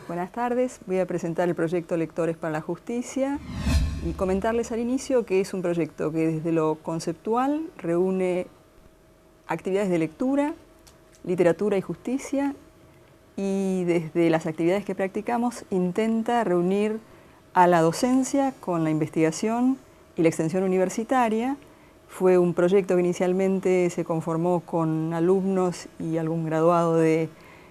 Buenas tardes, voy a presentar el proyecto Lectores para la Justicia y comentarles al inicio que es un proyecto que desde lo conceptual reúne actividades de lectura, literatura y justicia, y desde las actividades que practicamos intenta reunir a la docencia con la investigación y la extensión universitaria. Fue un proyecto que inicialmente se conformó con alumnos y algún graduado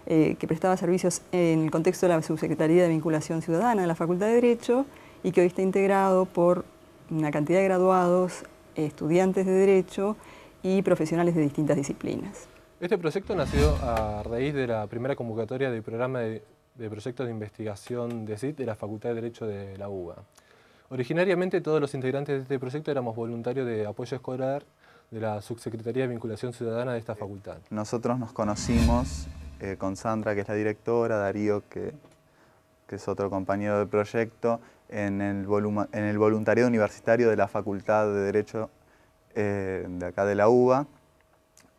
que prestaba servicios en el contexto de la Subsecretaría de Vinculación Ciudadana de la Facultad de Derecho y que hoy está integrado por una cantidad de graduados, estudiantes de Derecho y profesionales de distintas disciplinas. Este proyecto nació a raíz de la primera convocatoria del programa de proyectos de investigación de CIT de la Facultad de Derecho de la UBA. Originariamente todos los integrantes de este proyecto éramos voluntarios de apoyo escolar de la Subsecretaría de Vinculación Ciudadana de esta facultad. Nosotros nos conocimos con Sandra, que es la directora, Darío, que es otro compañero del proyecto, en el voluntariado universitario de la Facultad de Derecho de acá de la UBA,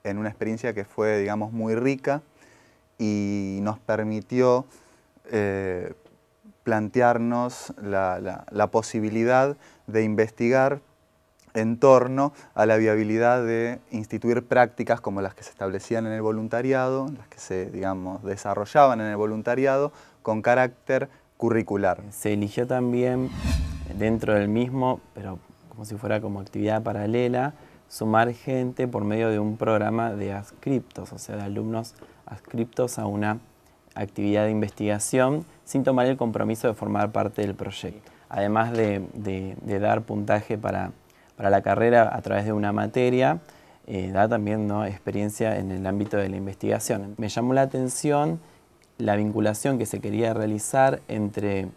en una experiencia que fue, digamos, muy rica y nos permitió plantearnos la posibilidad de investigar en torno a la viabilidad de instituir prácticas como las que se establecían en el voluntariado, las que se, digamos, desarrollaban en el voluntariado con carácter curricular. Se eligió también dentro del mismo, pero como si fuera como actividad paralela, sumar gente por medio de un programa de adscriptos, o sea, de alumnos adscriptos a una actividad de investigación sin tomar el compromiso de formar parte del proyecto. Además de dar puntaje para la carrera a través de una materia, da también, ¿no?, experiencia en el ámbito de la investigación. Me llamó la atención la vinculación que se quería realizar entre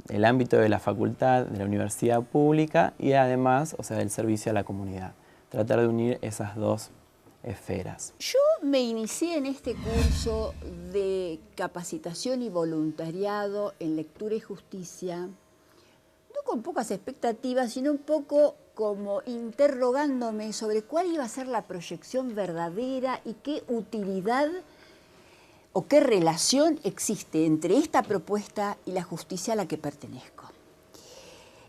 el ámbito de la facultad, de la universidad pública y además, o sea, del servicio a la comunidad. Tratar de unir esas dos esferas. Yo me inicié en este curso de capacitación y voluntariado en lectura y justicia, no con pocas expectativas, sino un poco como interrogándome sobre cuál iba a ser la proyección verdadera y qué utilidad o qué relación existe entre esta propuesta y la justicia a la que pertenezco.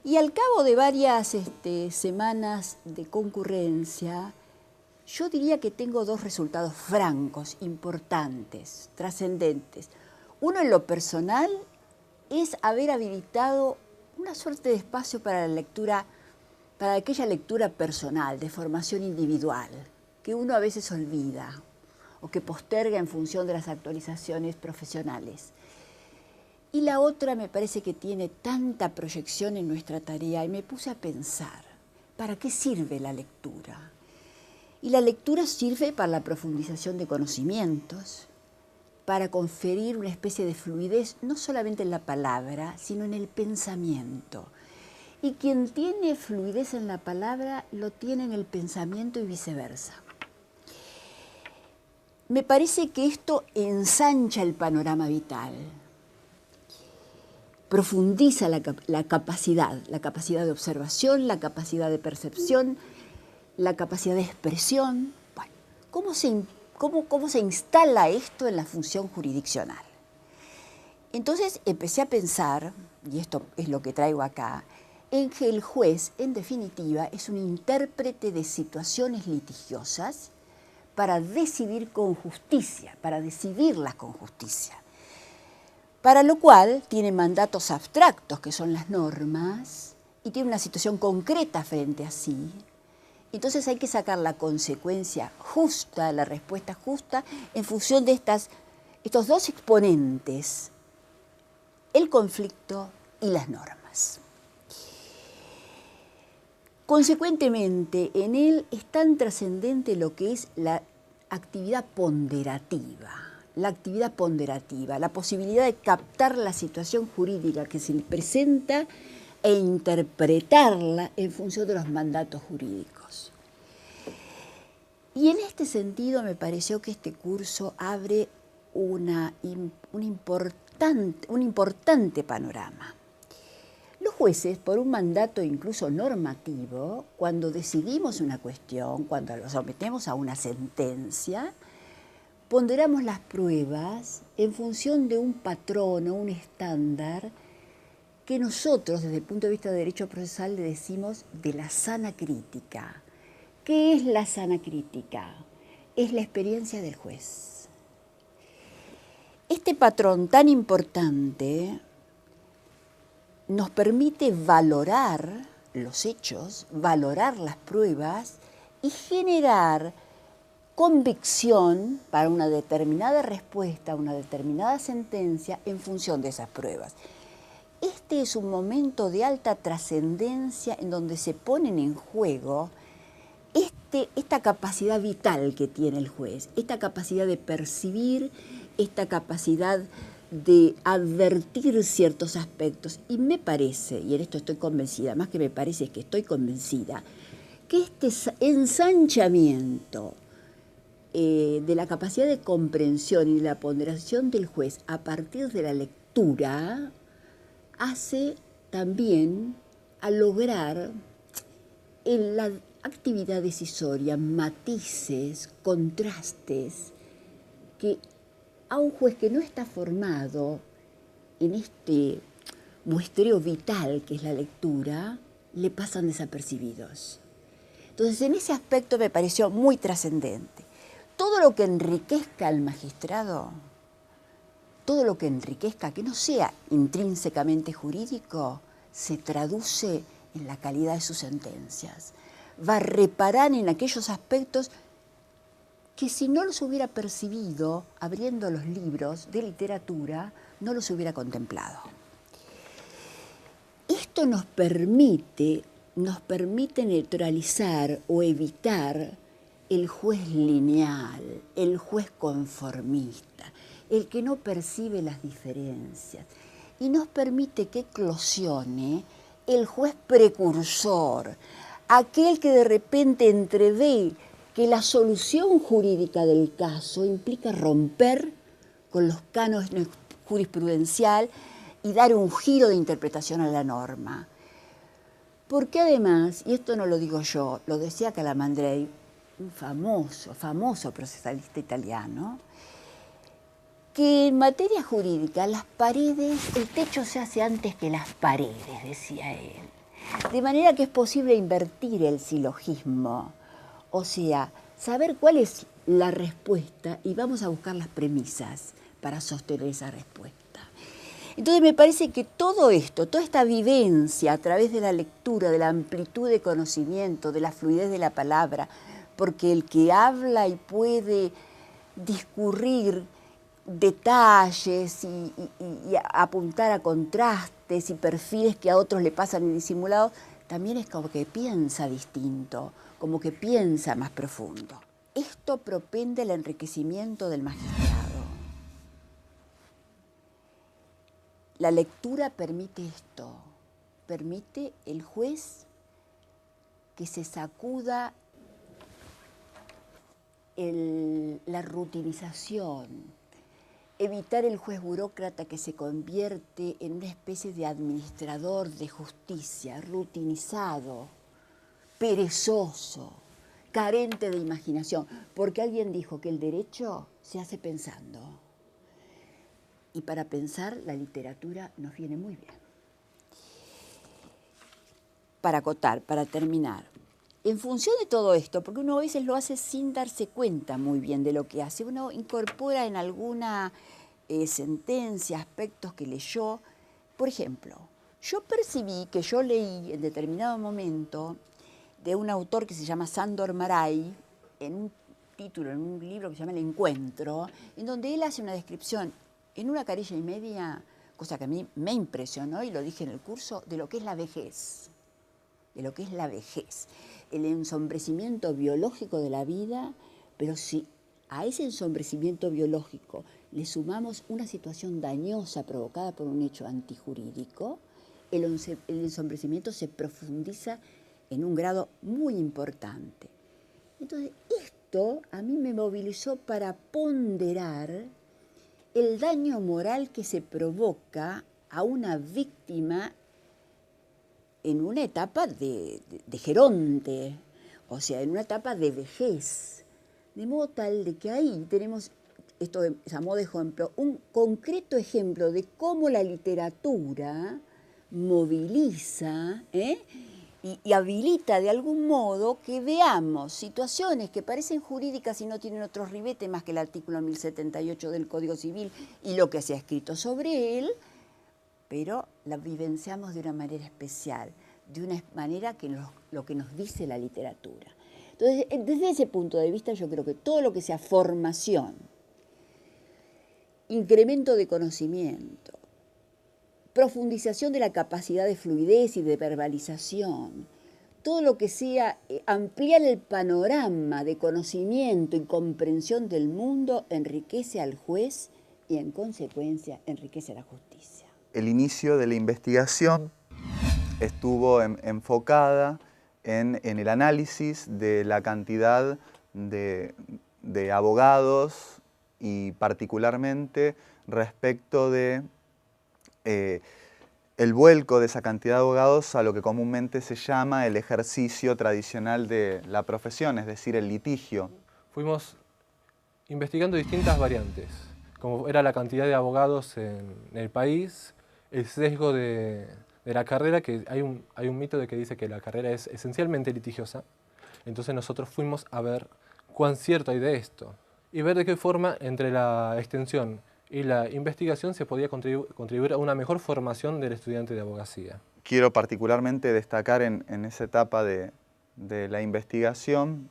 Y al cabo de varias semanas de concurrencia, yo diría que tengo dos resultados francos, importantes, trascendentes. Uno, en lo personal, es haber habilitado una suerte de espacio para la lectura, para aquella lectura personal, de formación individual, que uno a veces olvida o que posterga en función de las actualizaciones profesionales. Y la otra me parece que tiene tanta proyección en nuestra tarea, y me puse a pensar, ¿para qué sirve la lectura? Y la lectura sirve para la profundización de conocimientos, para conferir una especie de fluidez, no solamente en la palabra, sino en el pensamiento. Y quien tiene fluidez en la palabra, lo tiene en el pensamiento y viceversa. Me parece que esto ensancha el panorama vital, profundiza la capacidad de observación, la capacidad de percepción, la capacidad de expresión. Bueno, ¿cómo se instala esto en la función jurisdiccional? Entonces empecé a pensar, y esto es lo que traigo acá, en que el juez, en definitiva, es un intérprete de situaciones litigiosas para decidir con justicia, para decidirlas con justicia. Para lo cual tiene mandatos abstractos, que son las normas, y tiene una situación concreta frente a sí. Entonces hay que sacar la consecuencia justa, la respuesta justa, en función de estos dos exponentes, el conflicto y las normas. Consecuentemente, en él es tan trascendente lo que es la actividad ponderativa. La posibilidad de captar la situación jurídica que se le presenta e interpretarla en función de los mandatos jurídicos. Y en este sentido me pareció que este curso abre un importante panorama. Los jueces, por un mandato incluso normativo, cuando decidimos una cuestión, cuando lo sometemos a una sentencia, ponderamos las pruebas en función de un patrón o un estándar que nosotros, desde el punto de vista de derecho procesal, le decimos de la sana crítica. ¿Qué es la sana crítica? Es la experiencia del juez. Este patrón tan importante nos permite valorar los hechos, valorar las pruebas y generar convicción para una determinada respuesta, una determinada sentencia en función de esas pruebas. Este es un momento de alta trascendencia en donde se ponen en juego esta capacidad vital que tiene el juez, esta capacidad de percibir, esta capacidad de advertir ciertos aspectos. Y me parece, y en esto estoy convencida, más que me parece es que estoy convencida, que este ensanchamiento de la capacidad de comprensión y de la ponderación del juez a partir de la lectura hace también a lograr en la actividad decisoria matices, contrastes, que a un juez que no está formado en este muestreo vital que es la lectura, le pasan desapercibidos. Entonces, en ese aspecto me pareció muy trascendente. Todo lo que enriquezca al magistrado, todo lo que enriquezca, que no sea intrínsecamente jurídico, se traduce en la calidad de sus sentencias. Va a reparar en aquellos aspectos que si no los hubiera percibido abriendo los libros de literatura, no los hubiera contemplado. Esto nos permite neutralizar o evitar el juez lineal, el juez conformista, el que no percibe las diferencias, y nos permite que eclosione el juez precursor, aquel que de repente entrevé que la solución jurídica del caso implica romper con los cánones jurisprudencial y dar un giro de interpretación a la norma. Porque además, y esto no lo digo yo, lo decía Calamandrei, un famoso procesalista italiano, que en materia jurídica las paredes, el techo se hace antes que las paredes, decía él. De manera que es posible invertir el silogismo, o sea, saber cuál es la respuesta y vamos a buscar las premisas para sostener esa respuesta. Entonces me parece que todo esto, toda esta vivencia a través de la lectura, de la amplitud de conocimiento, de la fluidez de la palabra, porque el que habla y puede discurrir detalles y apuntar a contrastes y perfiles que a otros le pasan indisimulados, también es como que piensa distinto, como que piensa más profundo. Esto propende el enriquecimiento del magistrado. La lectura permite esto, permite el juez que se sacuda la rutinización, evitar el juez burócrata que se convierte en una especie de administrador de justicia, rutinizado, perezoso, carente de imaginación, porque alguien dijo que el derecho se hace pensando. Y para pensar, la literatura nos viene muy bien. Para acotar, para terminar, en función de todo esto, porque uno a veces lo hace sin darse cuenta muy bien de lo que hace, uno incorpora en alguna sentencia aspectos que leyó. Por ejemplo, yo percibí que yo leí en determinado momento de un autor que se llama Sándor Márai, en un título, en un libro que se llama El Encuentro, en donde él hace una descripción en una carilla y media, cosa que a mí me impresionó y lo dije en el curso, de lo que es la vejez, el ensombrecimiento biológico de la vida, pero si a ese ensombrecimiento biológico le sumamos una situación dañosa provocada por un hecho antijurídico, el ensombrecimiento se profundiza en un grado muy importante. Entonces, esto a mí me movilizó para ponderar el daño moral que se provoca a una víctima en una etapa de geronte, o sea, en una etapa de vejez, de modo tal de que ahí tenemos esto es a modo de ejemplo, un concreto ejemplo de cómo la literatura moviliza y habilita de algún modo que veamos situaciones que parecen jurídicas y no tienen otro ribete más que el artículo 1078 del Código Civil y lo que se ha escrito sobre él, pero la vivenciamos de una manera especial, de una manera que lo que nos dice la literatura. Entonces, desde ese punto de vista, yo creo que todo lo que sea formación, incremento de conocimiento, profundización de la capacidad de fluidez y de verbalización, todo lo que sea ampliar el panorama de conocimiento y comprensión del mundo enriquece al juez y en consecuencia enriquece a la justicia. El inicio de la investigación estuvo enfocada en el análisis de la cantidad de abogados y particularmente respecto de el vuelco de esa cantidad de abogados a lo que comúnmente se llama el ejercicio tradicional de la profesión, es decir, el litigio. Fuimos investigando distintas variantes, como era la cantidad de abogados en el país, el sesgo de la carrera, que hay un mito de que dice que la carrera es esencialmente litigiosa. Entonces nosotros fuimos a ver cuán cierto hay de esto y ver de qué forma entre la extensión y la investigación se podía contribuir a una mejor formación del estudiante de abogacía. Quiero particularmente destacar en esa etapa de la investigación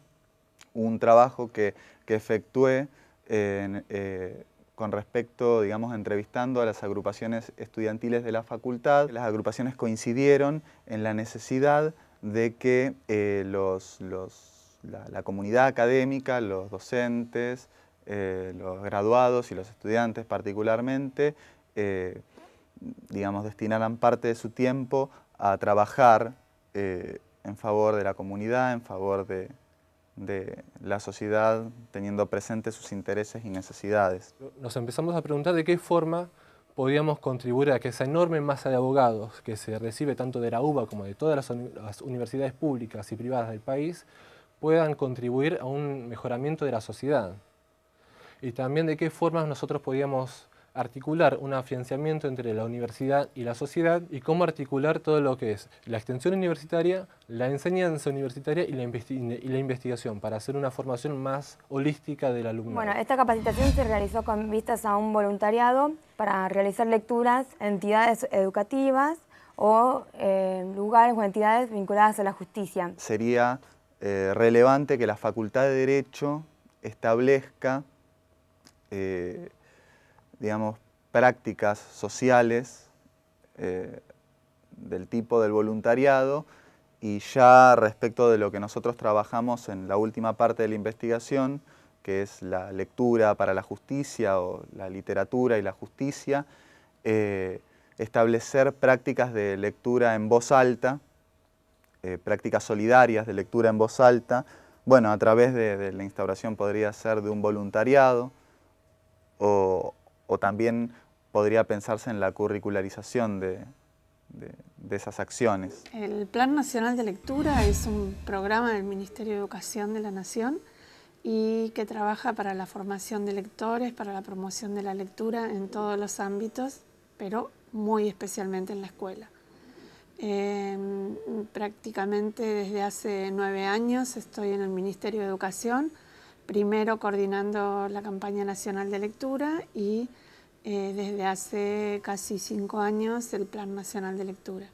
un trabajo que efectué con respecto, digamos, entrevistando a las agrupaciones estudiantiles de la facultad. Las agrupaciones coincidieron en la necesidad de que la comunidad académica, los docentes, los graduados y los estudiantes particularmente, digamos, destinaran parte de su tiempo a trabajar en favor de la comunidad, en favor de la sociedad, teniendo presentes sus intereses y necesidades. Nos empezamos a preguntar de qué forma podíamos contribuir a que esa enorme masa de abogados que se recibe tanto de la UBA como de todas las universidades públicas y privadas del país puedan contribuir a un mejoramiento de la sociedad. Y también de qué formas nosotros podíamos articular un afianzamiento entre la universidad y la sociedad y cómo articular todo lo que es la extensión universitaria, la enseñanza universitaria y la investigación para hacer una formación más holística del alumnado. Bueno, esta capacitación se realizó con vistas a un voluntariado para realizar lecturas en entidades educativas o lugares o entidades vinculadas a la justicia. Sería relevante que la Facultad de Derecho establezca digamos, prácticas sociales del tipo del voluntariado, y ya respecto de lo que nosotros trabajamos en la última parte de la investigación, que es la lectura para la justicia o la literatura y la justicia, establecer prácticas de lectura en voz alta, prácticas solidarias de lectura en voz alta, bueno, a través de la instauración podría ser de un voluntariado, o también podría pensarse en la curricularización de esas acciones. El Plan Nacional de Lectura es un programa del Ministerio de Educación de la Nación y que trabaja para la formación de lectores, para la promoción de la lectura en todos los ámbitos, pero muy especialmente en la escuela. Prácticamente desde hace 9 años estoy en el Ministerio de Educación, primero coordinando la campaña nacional de lectura y desde hace casi 5 años el Plan Nacional de Lectura.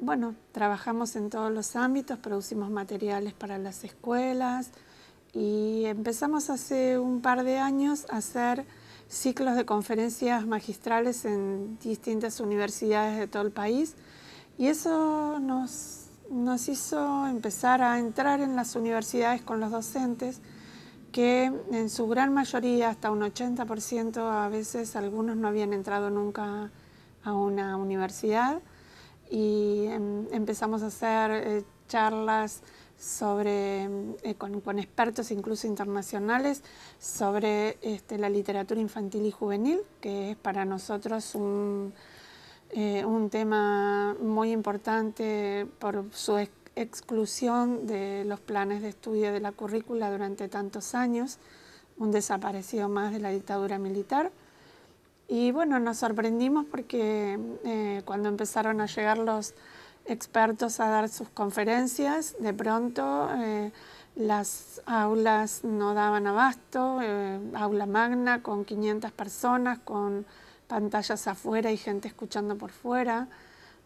Bueno, trabajamos en todos los ámbitos, producimos materiales para las escuelas y empezamos hace un par de años a hacer ciclos de conferencias magistrales en distintas universidades de todo el país, y eso nos hizo empezar a entrar en las universidades con los docentes, que en su gran mayoría, hasta un 80%, a veces algunos no habían entrado nunca a una universidad, y empezamos a hacer charlas sobre, con expertos incluso internacionales sobre la literatura infantil y juvenil, que es para nosotros un tema muy importante por su exclusión de los planes de estudio de la currícula durante tantos años. un desaparecido más de la dictadura militar. Y bueno, nos sorprendimos porque cuando empezaron a llegar los expertos a dar sus conferencias, de pronto las aulas no daban abasto, aula magna con 500 personas, con pantallas afuera y gente escuchando por fuera,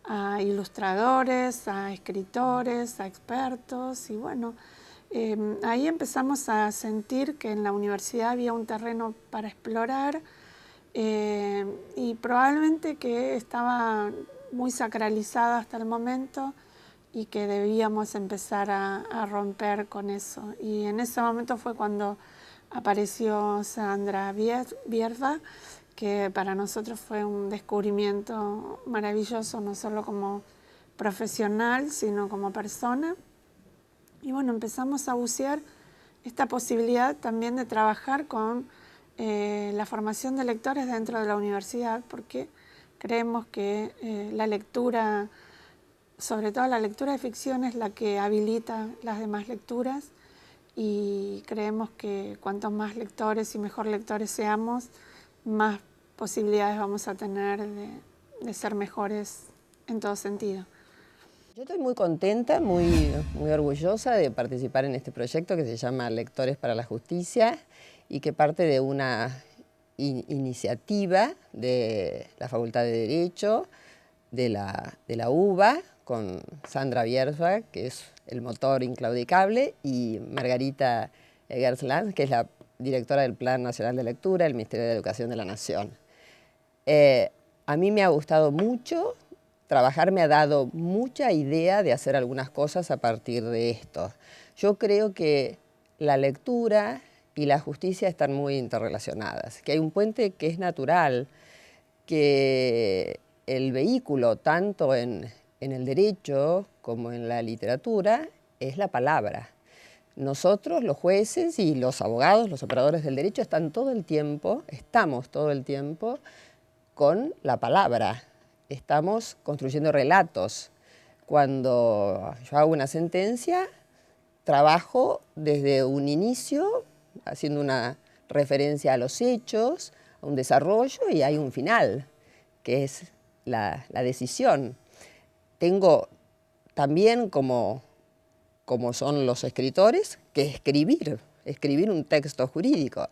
a ilustradores, a escritores, a expertos, y bueno, ahí empezamos a sentir que en la universidad había un terreno para explorar y probablemente que estaba muy sacralizada hasta el momento y que debíamos empezar a romper con eso. Y en ese momento fue cuando apareció Sandra Bierva, que para nosotros fue un descubrimiento maravilloso, no solo como profesional, sino como persona. Y bueno, empezamos a bucear esta posibilidad también de trabajar con la formación de lectores dentro de la universidad, porque creemos que la lectura, sobre todo la lectura de ficción, es la que habilita las demás lecturas, y creemos que cuantos más lectores y mejor lectores seamos, más posibilidades vamos a tener de ser mejores en todo sentido. Yo estoy muy contenta, muy orgullosa de participar en este proyecto que se llama Lectores para la Justicia y que parte de una iniciativa de la Facultad de Derecho, de la UBA, con Sandra Bierva, que es el motor inclaudicable, y Margarita Gersland, que es la directora del Plan Nacional de Lectura del Ministerio de Educación de la Nación. A mí me ha gustado mucho trabajar, me ha dado mucha idea de hacer algunas cosas a partir de esto. Yo creo que la lectura y la justicia están muy interrelacionadas, que hay un puente que es natural, que el vehículo, tanto en el derecho como en la literatura, es la palabra. Nosotros, los jueces y los abogados, los operadores del derecho, estamos todo el tiempo con la palabra. Estamos construyendo relatos. Cuando yo hago una sentencia, trabajo desde un inicio, haciendo una referencia a los hechos, a un desarrollo, y hay un final, que es la decisión. Tengo también, como son los escritores, que escribir un texto jurídico.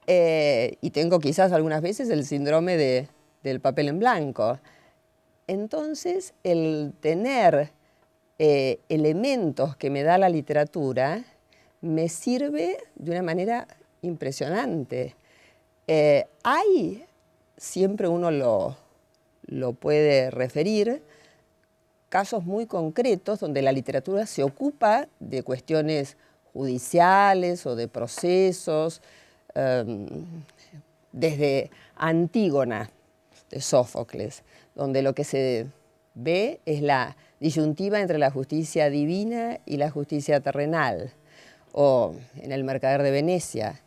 Y tengo quizás algunas veces el síndrome del papel en blanco. Entonces, el tener elementos que me da la literatura me sirve de una manera impresionante. Hay, siempre uno lo puede referir, casos muy concretos donde la literatura se ocupa de cuestiones judiciales o de procesos, desde Antígona de Sófocles, donde lo que se ve es la disyuntiva entre la justicia divina y la justicia terrenal, o en El Mercader de Venecia,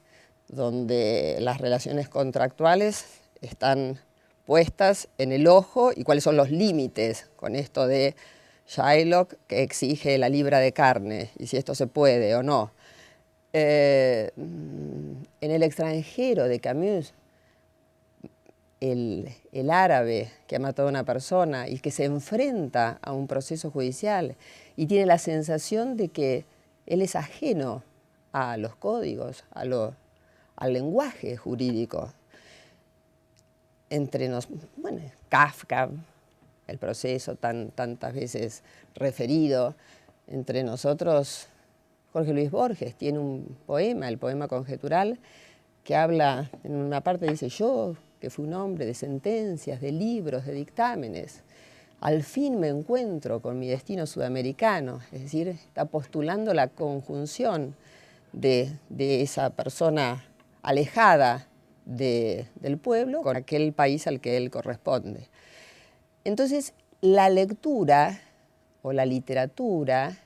donde las relaciones contractuales están puestas en el ojo y cuáles son los límites con esto de Shylock, que exige la libra de carne y si esto se puede o no. En El extranjero de Camus, el árabe que ha matado a una persona y que se enfrenta a un proceso judicial y tiene la sensación de que él es ajeno a los códigos, al lenguaje jurídico. Bueno, Kafka, el proceso tantas veces referido. Entre nosotros, Jorge Luis Borges tiene un poema, el poema conjetural, que habla, en una parte dice: yo, que fui un hombre de sentencias, de libros, de dictámenes, al fin me encuentro con mi destino sudamericano. Es decir, está postulando la conjunción de esa persona alejada del pueblo con aquel país al que él corresponde. Entonces, la lectura o la literatura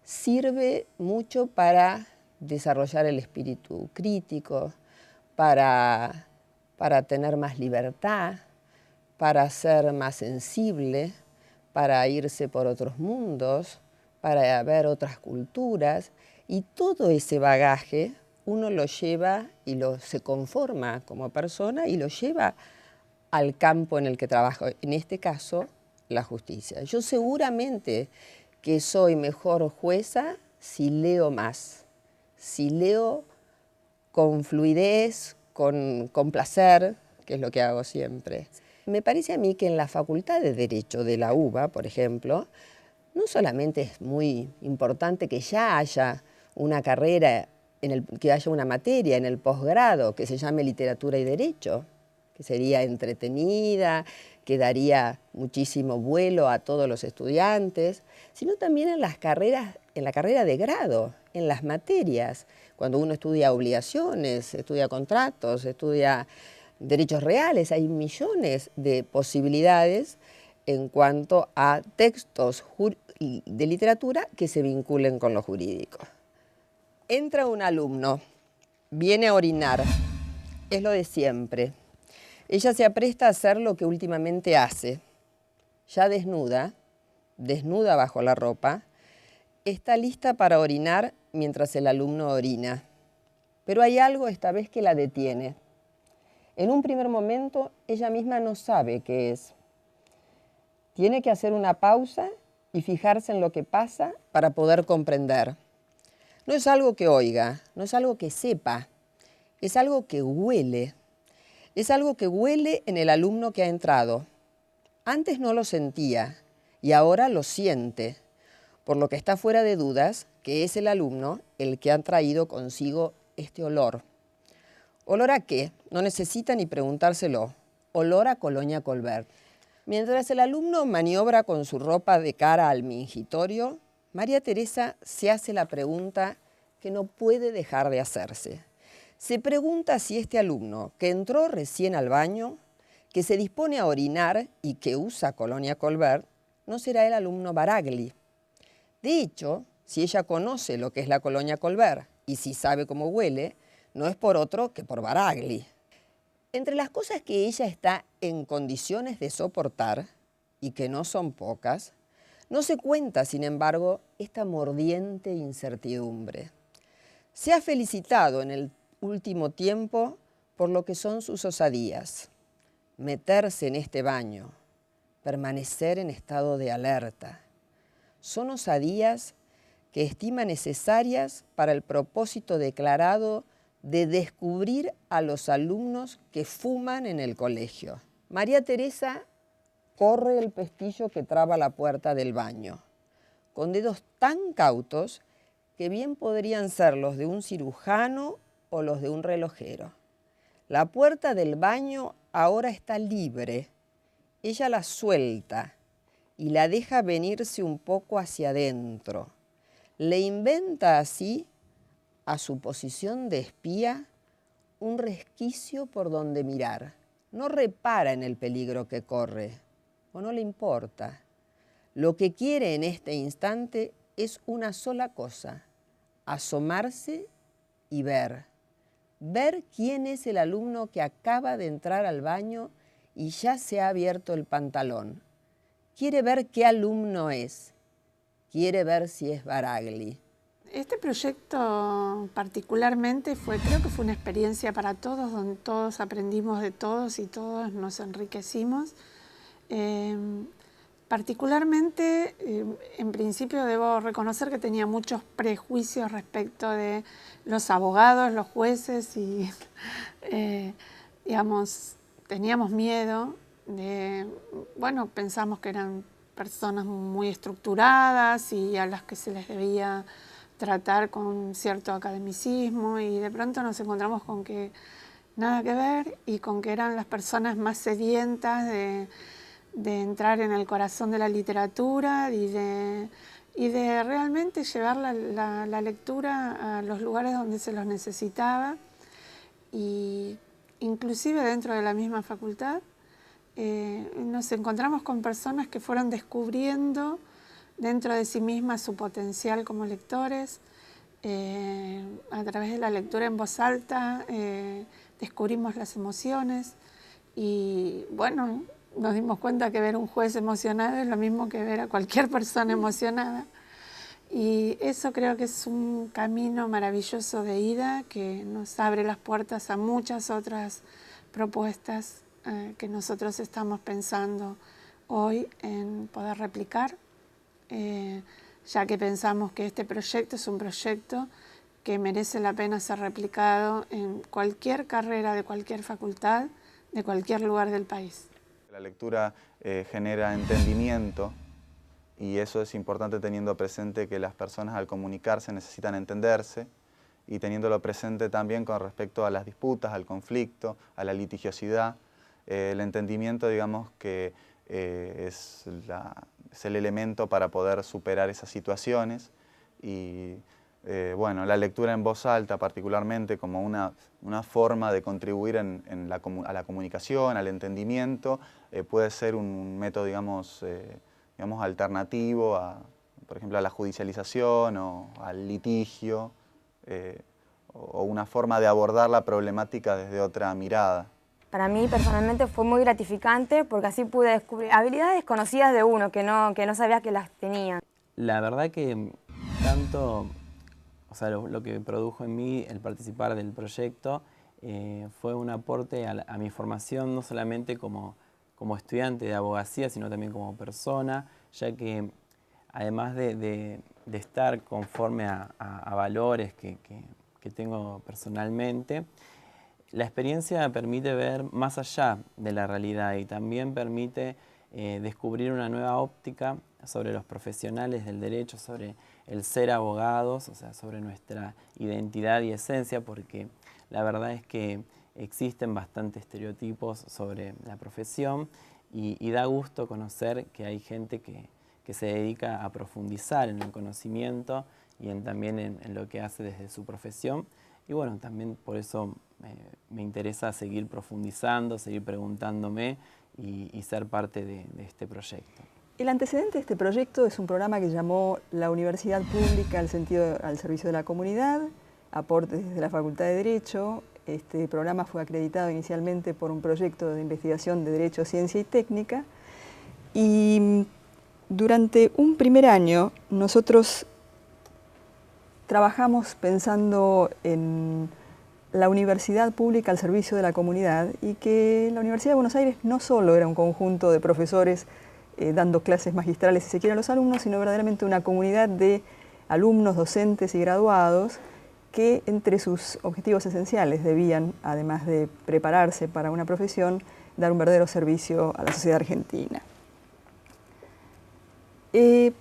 sirve mucho para desarrollar el espíritu crítico, para tener más libertad, para ser más sensible, para irse por otros mundos, para ver otras culturas. Y todo ese bagaje, uno lo lleva y se conforma como persona y lo lleva al campo en el que trabaja, en este caso, la justicia. Yo seguramente que soy mejor jueza si leo más, si leo con fluidez, con placer, que es lo que hago siempre. Me parece a mí que en la Facultad de Derecho de la UBA, por ejemplo, no solamente es muy importante que ya haya una carrera, que haya una materia en el posgrado que se llame Literatura y Derecho, que sería entretenida, que daría muchísimo vuelo a todos los estudiantes, sino también en las carreras, en la carrera de grado, en las materias, cuando uno estudia obligaciones, estudia contratos, estudia derechos reales, hay millones de posibilidades en cuanto a textos de literatura que se vinculen con lo jurídico. Entra un alumno, viene a orinar, es lo de siempre. Ella se apresta a hacer lo que últimamente hace, ya desnuda bajo la ropa, está lista para orinar mientras el alumno orina. Pero hay algo esta vez que la detiene. En un primer momento, ella misma no sabe qué es. Tiene que hacer una pausa y fijarse en lo que pasa para poder comprender. No es algo que oiga, no es algo que sepa, es algo que huele. Es algo que huele en el alumno que ha entrado. Antes no lo sentía y ahora lo siente, por lo que está fuera de dudas que es el alumno el que ha traído consigo este olor. ¿Olor a qué? No necesita ni preguntárselo. Olor a Colonia Colbert. Mientras el alumno maniobra con su ropa de cara al mingitorio, María Teresa se hace la pregunta que no puede dejar de hacerse. Se pregunta si este alumno, que entró recién al baño, que se dispone a orinar y que usa Colonia Colbert, no será el alumno Baragli. De hecho, si ella conoce lo que es la Colonia Colbert y si sabe cómo huele, no es por otro que por Baragli. Entre las cosas que ella está en condiciones de soportar, y que no son pocas, no se cuenta, sin embargo, esta mordiente incertidumbre. Se ha felicitado en el último tiempo por lo que son sus osadías. Meterse en este baño, permanecer en estado de alerta. Son osadías que estima necesarias para el propósito declarado de descubrir a los alumnos que fuman en el colegio. María Teresa corre el pestillo que traba la puerta del baño, con dedos tan cautos que bien podrían ser los de un cirujano o los de un relojero. La puerta del baño ahora está libre. Ella la suelta y la deja venirse un poco hacia adentro. Le inventa así, a su posición de espía, un resquicio por donde mirar. No repara en el peligro que corre, o no le importa. Lo que quiere en este instante es una sola cosa: asomarse y ver. Ver quién es el alumno que acaba de entrar al baño y ya se ha abierto el pantalón. Quiere ver qué alumno es. Quiere ver si es Baragli. Este proyecto particularmente creo que fue una experiencia para todos, donde todos aprendimos de todos y todos nos enriquecimos. Particularmente, en principio debo reconocer que tenía muchos prejuicios respecto de los abogados, los jueces y, digamos, teníamos miedo bueno, pensamos que eran personas muy estructuradas y a las que se les debía tratar con cierto academicismo, y de pronto nos encontramos con que nada que ver y con que eran las personas más sedientas de entrar en el corazón de la literatura y de realmente llevar la lectura a los lugares donde se los necesitaba, y inclusive dentro de la misma facultad nos encontramos con personas que fueron descubriendo dentro de sí mismas su potencial como lectores. A través de la lectura en voz alta descubrimos las emociones y bueno, nos dimos cuenta que ver un juez emocionado es lo mismo que ver a cualquier persona emocionada. Y eso creo que es un camino maravilloso de ida que nos abre las puertas a muchas otras propuestas que nosotros estamos pensando hoy en poder replicar, ya que pensamos que este proyecto es un proyecto que merece la pena ser replicado en cualquier carrera de cualquier facultad, de cualquier lugar del país. La lectura genera entendimiento y eso es importante teniendo presente que las personas al comunicarse necesitan entenderse y teniéndolo presente también con respecto a las disputas, al conflicto, a la litigiosidad. El entendimiento, digamos que es el elemento para poder superar esas situaciones y bueno, la lectura en voz alta particularmente como una forma de contribuir a la comunicación, al entendimiento, puede ser un método, digamos, alternativo, por ejemplo, a la judicialización o al litigio, o una forma de abordar la problemática desde otra mirada. Para mí personalmente fue muy gratificante porque así pude descubrir habilidades desconocidas de uno que no sabía que las tenía. La verdad que tanto, o sea, lo que produjo en mí el participar del proyecto fue un aporte a mi formación, no solamente como estudiante de abogacía, sino también como persona, ya que además de estar conforme a valores que tengo personalmente, la experiencia permite ver más allá de la realidad y también permite descubrir una nueva óptica sobre los profesionales del derecho, sobre el ser abogados, o sea, sobre nuestra identidad y esencia, porque la verdad es que existen bastantes estereotipos sobre la profesión y da gusto conocer que hay gente que se dedica a profundizar en el conocimiento y también en lo que hace desde su profesión. Y bueno, también por eso me interesa seguir profundizando, seguir preguntándome y ser parte de este proyecto. El antecedente de este proyecto es un programa que llamó La Universidad Pública al servicio de la comunidad, aportes desde la Facultad de Derecho. Este programa fue acreditado inicialmente por un proyecto de investigación de Derecho, Ciencia y Técnica. Y durante un primer año nosotros trabajamos pensando en la universidad pública al servicio de la comunidad y que la Universidad de Buenos Aires no solo era un conjunto de profesores dando clases magistrales, si se quiere, a los alumnos, sino verdaderamente una comunidad de alumnos, docentes y graduados que entre sus objetivos esenciales debían, además de prepararse para una profesión, dar un verdadero servicio a la sociedad argentina. En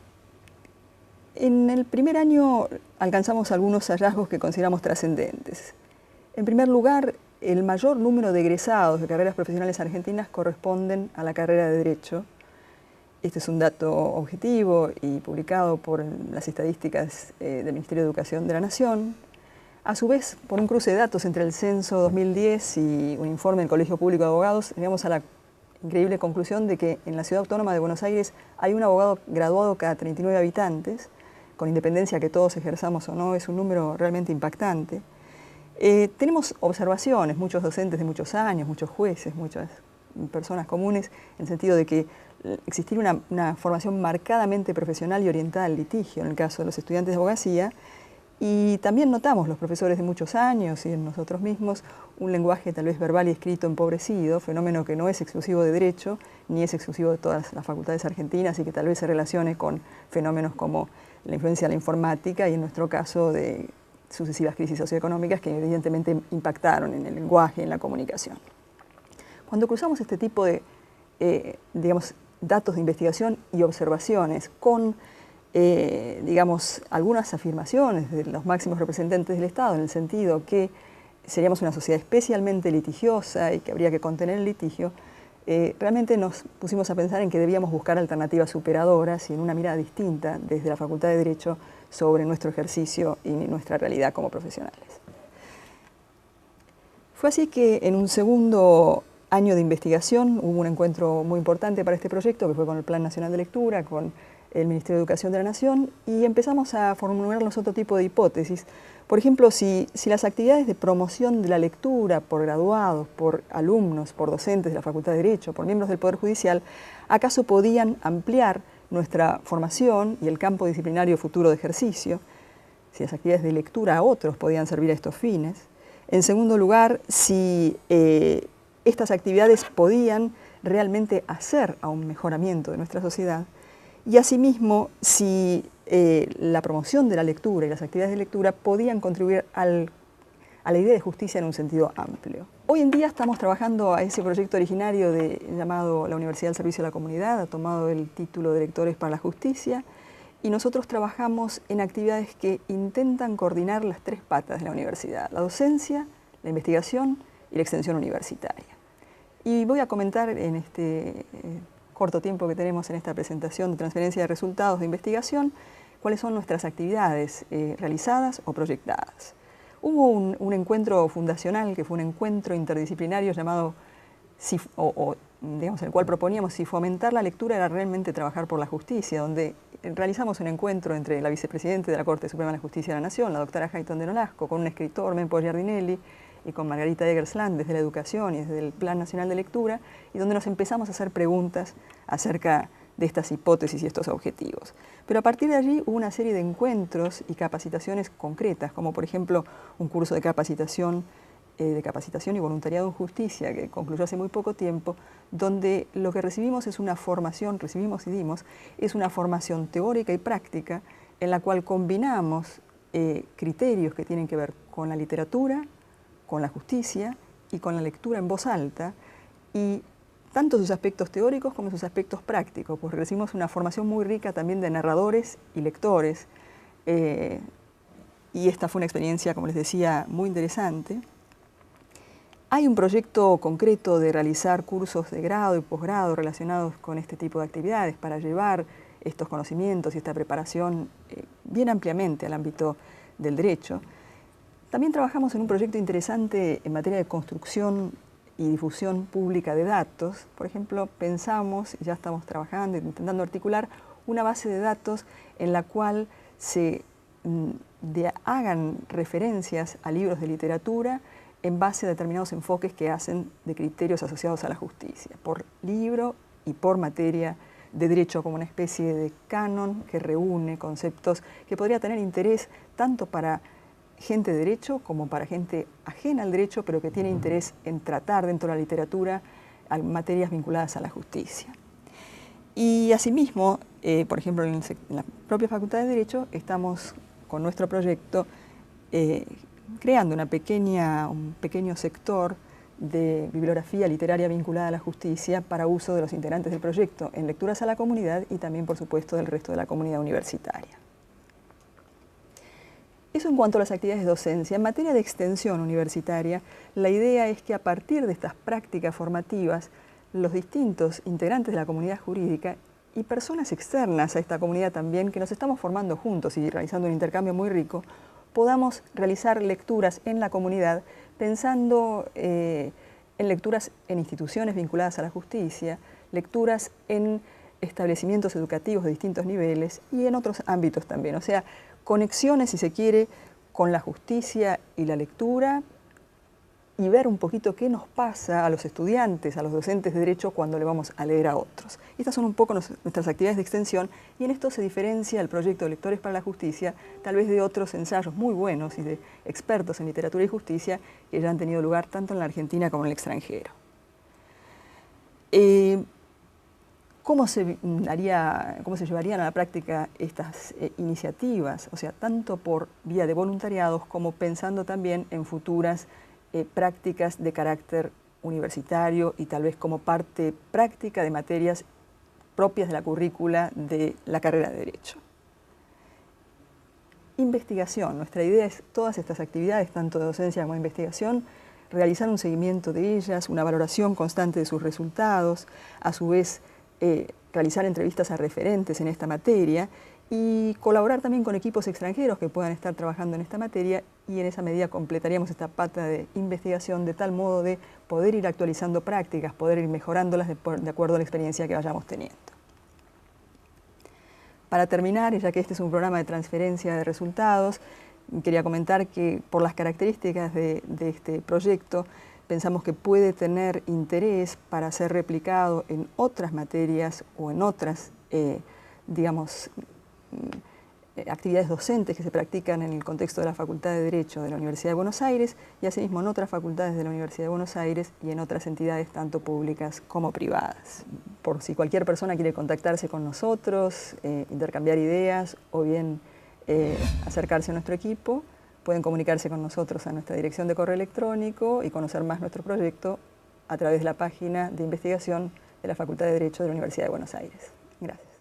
el primer año alcanzamos algunos hallazgos que consideramos trascendentes. En primer lugar, el mayor número de egresados de carreras profesionales argentinas corresponden a la carrera de Derecho. Este es un dato objetivo y publicado por las estadísticas del Ministerio de Educación de la Nación. A su vez, por un cruce de datos entre el censo 2010 y un informe del Colegio Público de Abogados, llegamos a la increíble conclusión de que en la Ciudad Autónoma de Buenos Aires hay un abogado graduado cada 39 habitantes, con independencia que todos ejerzamos o no, es un número realmente impactante. Tenemos observaciones, muchos docentes de muchos años, muchos jueces, muchas personas comunes, en el sentido de que existir una formación marcadamente profesional y orientada al litigio, en el caso de los estudiantes de abogacía, y también notamos los profesores de muchos años y en nosotros mismos un lenguaje tal vez verbal y escrito empobrecido, fenómeno que no es exclusivo de Derecho, ni es exclusivo de todas las facultades argentinas y que tal vez se relacione con fenómenos como la influencia de la informática y en nuestro caso de sucesivas crisis socioeconómicas que evidentemente impactaron en el lenguaje y en la comunicación. Cuando cruzamos este tipo de, digamos, datos de investigación y observaciones con, digamos, algunas afirmaciones de los máximos representantes del Estado en el sentido que seríamos una sociedad especialmente litigiosa y que habría que contener el litigio, realmente nos pusimos a pensar en que debíamos buscar alternativas superadoras y en una mirada distinta desde la Facultad de Derecho sobre nuestro ejercicio y nuestra realidad como profesionales. Fue así que en un segundo año de investigación hubo un encuentro muy importante para este proyecto que fue con el Plan Nacional de Lectura, con el Ministerio de Educación de la Nación y empezamos a formularnos otro tipo de hipótesis. Por ejemplo, si las actividades de promoción de la lectura por graduados, por alumnos, por docentes de la Facultad de Derecho, por miembros del Poder Judicial, acaso podían ampliar nuestra formación y el campo disciplinario futuro de ejercicio, si las actividades de lectura a otros podían servir a estos fines. En segundo lugar, si estas actividades podían realmente hacer a un mejoramiento de nuestra sociedad. Y asimismo, si la promoción de la lectura y las actividades de lectura podían contribuir a la idea de justicia en un sentido amplio. Hoy en día estamos trabajando a ese proyecto originario llamado La Universidad al Servicio de la Comunidad, ha tomado el título de Lectores para la Justicia, y nosotros trabajamos en actividades que intentan coordinar las tres patas de la universidad: la docencia, la investigación y la extensión universitaria. Y voy a comentar en este corto tiempo que tenemos en esta presentación de transferencia de resultados de investigación cuáles son nuestras actividades realizadas o proyectadas. Hubo un encuentro fundacional, que fue un encuentro interdisciplinario llamado, digamos, en el cual proponíamos si fomentar la lectura era realmente trabajar por la justicia, donde realizamos un encuentro entre la vicepresidenta de la Corte Suprema de la Justicia de la Nación, la doctora Hayton de Nolasco, con un escritor, Mempo Giardinelli, y con Margarita Eggersland desde la educación y desde el Plan Nacional de Lectura, y donde nos empezamos a hacer preguntas acerca de estas hipótesis y estos objetivos. Pero a partir de allí hubo una serie de encuentros y capacitaciones concretas, como por ejemplo un curso de capacitación y voluntariado en justicia que concluyó hace muy poco tiempo, donde lo que recibimos es una formación, es una formación teórica y práctica en la cual combinamos criterios que tienen que ver con la literatura, con la justicia y con la lectura en voz alta, y tanto sus aspectos teóricos como sus aspectos prácticos, porque recibimos una formación muy rica también de narradores y lectores, y esta fue una experiencia, como les decía, muy interesante. Hay un proyecto concreto de realizar cursos de grado y posgrado relacionados con este tipo de actividades para llevar estos conocimientos y esta preparación bien ampliamente al ámbito del derecho. También trabajamos en un proyecto interesante en materia de construcción y difusión pública de datos. Por ejemplo, pensamos, y ya estamos trabajando, intentando articular una base de datos en la cual se hagan referencias a libros de literatura en base a determinados enfoques que hacen de criterios asociados a la justicia, por libro y por materia de derecho, como una especie de canon que reúne conceptos que podría tener interés tanto para gente de derecho como para gente ajena al derecho, pero que tiene interés en tratar dentro de la literatura materias vinculadas a la justicia. Y asimismo, por ejemplo, en la propia Facultad de Derecho estamos con nuestro proyecto creando un pequeño sector de bibliografía literaria vinculada a la justicia para uso de los integrantes del proyecto en lecturas a la comunidad y también, por supuesto, del resto de la comunidad universitaria. Eso en cuanto a las actividades de docencia. En materia de extensión universitaria, la idea es que a partir de estas prácticas formativas, los distintos integrantes de la comunidad jurídica y personas externas a esta comunidad también, que nos estamos formando juntos y realizando un intercambio muy rico, podamos realizar lecturas en la comunidad pensando en lecturas en instituciones vinculadas a la justicia, lecturas en establecimientos educativos de distintos niveles y en otros ámbitos también. O sea, conexiones, si se quiere, con la justicia y la lectura, y ver un poquito qué nos pasa a los estudiantes, a los docentes de derecho cuando le vamos a leer a otros. Estas son un poco nuestras actividades de extensión, y en esto se diferencia el proyecto de Lectores para la Justicia tal vez de otros ensayos muy buenos y de expertos en literatura y justicia que ya han tenido lugar tanto en la Argentina como en el extranjero. ¿Cómo se llevarían a la práctica estas iniciativas? O sea, tanto por vía de voluntariados como pensando también en futuras prácticas de carácter universitario y tal vez como parte práctica de materias propias de la currícula de la carrera de Derecho. Investigación. Nuestra idea es todas estas actividades, tanto de docencia como de investigación, realizar un seguimiento de ellas, una valoración constante de sus resultados, a su vez realizar entrevistas a referentes en esta materia y colaborar también con equipos extranjeros que puedan estar trabajando en esta materia, y en esa medida completaríamos esta pata de investigación de tal modo de poder ir actualizando prácticas, poder ir mejorándolas de acuerdo a la experiencia que vayamos teniendo. Para terminar, ya que este es un programa de transferencia de resultados, quería comentar que por las características de este proyecto pensamos que puede tener interés para ser replicado en otras materias o en otras digamos, actividades docentes que se practican en el contexto de la Facultad de Derecho de la Universidad de Buenos Aires y asimismo en otras facultades de la Universidad de Buenos Aires y en otras entidades tanto públicas como privadas. Por si cualquier persona quiere contactarse con nosotros, intercambiar ideas o bien acercarse a nuestro equipo, pueden comunicarse con nosotros a nuestra dirección de correo electrónico y conocer más nuestro proyecto a través de la página de investigación de la Facultad de Derecho de la Universidad de Buenos Aires. Gracias.